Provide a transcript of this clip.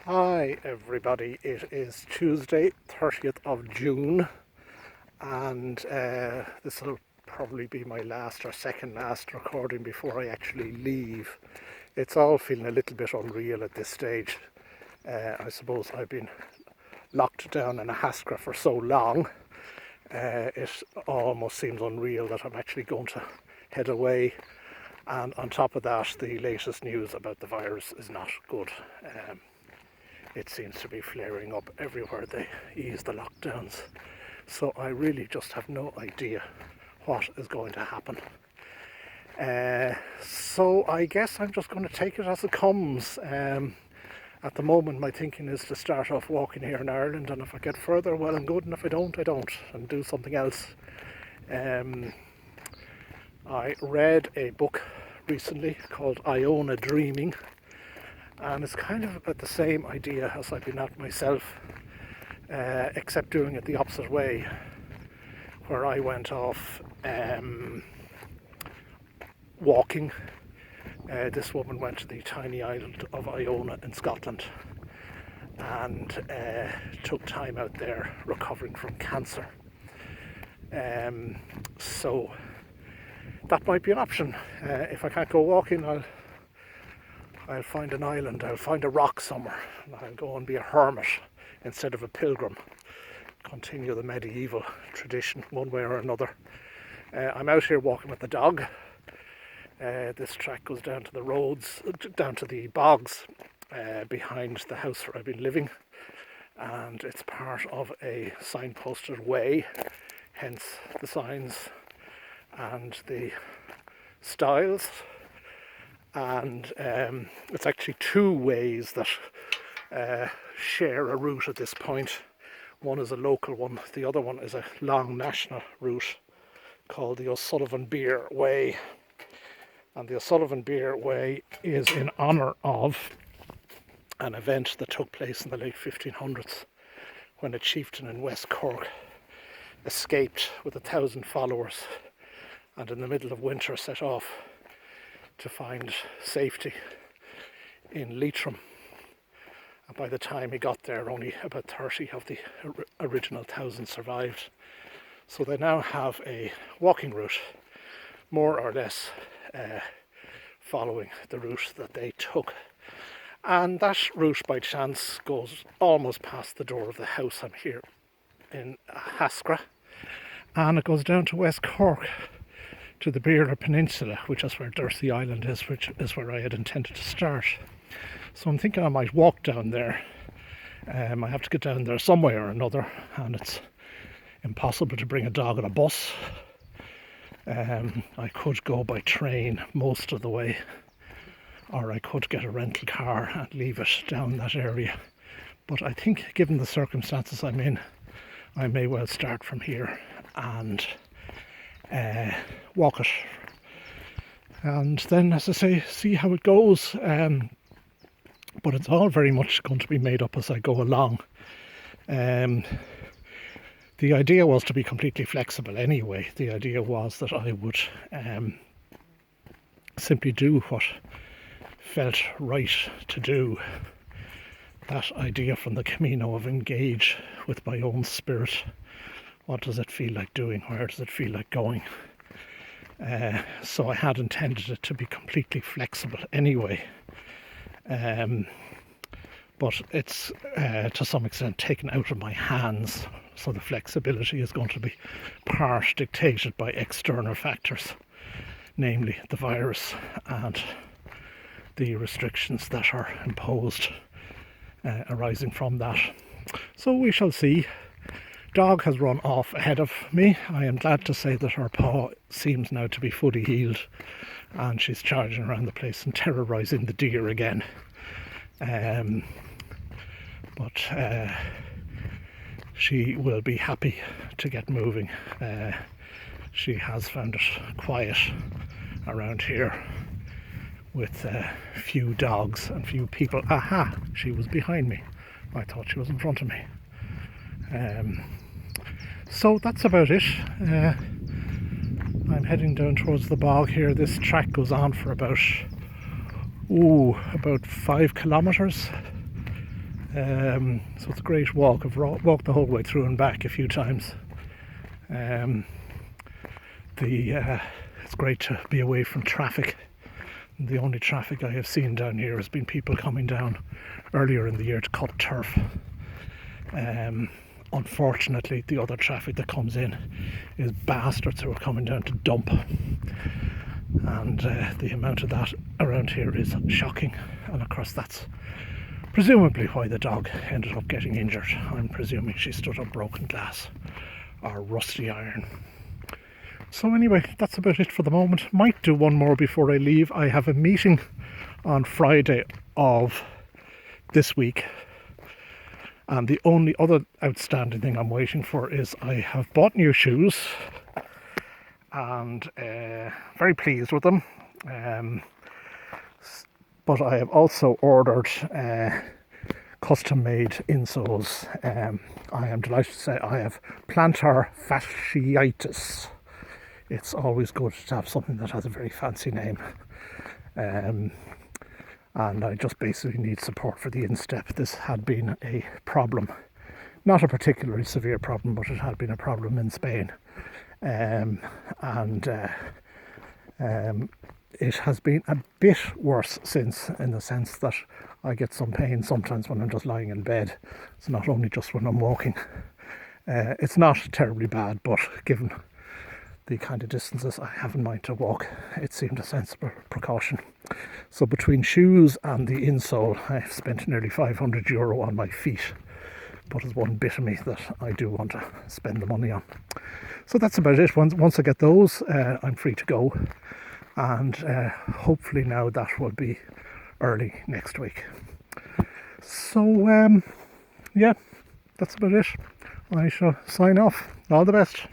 Hi everybody, it is Tuesday 30th of June and this will probably be my last or second last recording before I actually leave. It's all feeling a little bit unreal at this stage. I suppose I've been locked down in Ahascragh for so long, it almost seems unreal that I'm actually going to head away, and on top of that the latest news about the virus is not good. It seems to be flaring up everywhere they ease the lockdowns. So I really just have no idea what is going to happen. So I guess I'm just going to take it as it comes. At the moment my thinking is to start off walking here in Ireland, and if I get further, well and good, and if I don't, and do something else. I read a book recently called Iona Dreaming, and it's kind of about the same idea as I've been at myself, except doing it the opposite way, where I went off walking. This woman went to the tiny island of Iona in Scotland and took time out there recovering from cancer. So that might be an option. If I can't go walking, I'll find an island, I'll find a rock somewhere, and I'll go and be a hermit instead of a pilgrim. Continue the medieval tradition one way or another. I'm out here walking with the dog. This track goes down to the roads, down to the bogs behind the house where I've been living, and it's part of a signposted way, hence the signs and the styles. And it's actually two ways that share a route at this point. One is a local one, the other one is a long national route called the O'Sullivan Beer Way. And the O'Sullivan Beer Way is in honour of an event that took place in the late 1500s, when a chieftain in West Cork escaped with 1,000 followers, and in the middle of winter set off to find safety in Leitrim. And by the time he got there, only about 30 of the original 1,000 survived. So they now have a walking route, more or less following the route that they took. And that route, by chance, goes almost past the door of the house I'm here in Ahascragh, and it goes down to West Cork, to the Beira Peninsula, which is where Dursey Island is, which is where I had intended to start. So I'm thinking I might walk down there. I have to get down there some way or another, and it's impossible to bring a dog on a bus. I could go by train most of the way, or I could get a rental car and leave it down that area. But I think, given the circumstances I'm in, I may well start from here and walk it, and then, as I say, see how it goes. But it's all very much going to be made up as I go along. The idea was to be completely flexible anyway. The idea was that I would simply do what felt right to do. That idea from the Camino of engage with my own spirit. What does it feel like doing? Where does it feel like going? So I had intended it to be completely flexible anyway. But it's to some extent taken out of my hands. So the flexibility is going to be part dictated by external factors, namely the virus and the restrictions that are imposed arising from that. So we shall see. Dog has run off ahead of me. I am glad to say that her paw seems now to be fully healed, and she's charging around the place and terrorising the deer again. But she will be happy to get moving. She has found it quiet around here, with few dogs and few people. Aha! She was behind me. I thought she was in front of me. So that's about it. I'm heading down towards the bog here. This track goes on for about 5 kilometres, So it's a great walk. I've walked the whole way through and back a few times. It's great to be away from traffic. The only traffic I have seen down here has been people coming down earlier in the year to cut turf. Unfortunately, the other traffic that comes in is bastards who are coming down to dump. And the amount of that around here is shocking. And of course that's presumably why the dog ended up getting injured. I'm presuming she stood on broken glass or rusty iron. So anyway, that's about it for the moment. Might do one more before I leave. I have a meeting on Friday of this week, and the only other outstanding thing I'm waiting for is I have bought new shoes and very pleased with them. But I have also ordered custom-made insoles. I am delighted to say I have plantar fasciitis. It's always good to have something that has a very fancy name. And I just basically need support for the instep. This had been a problem. Not a particularly severe problem, but it had been a problem in Spain. It has been a bit worse since, in the sense that I get some pain sometimes when I'm just lying in bed. It's not only just when I'm walking. It's not terribly bad, but given the kind of distances I have in mind to walk, it seemed a sensible precaution. So between shoes and the insole, I've spent nearly €500 on my feet. But there's one bit of me that I do want to spend the money on. So that's about it. Once I get those, I'm free to go. And hopefully now that will be early next week. So yeah, that's about it. I shall sign off. All the best.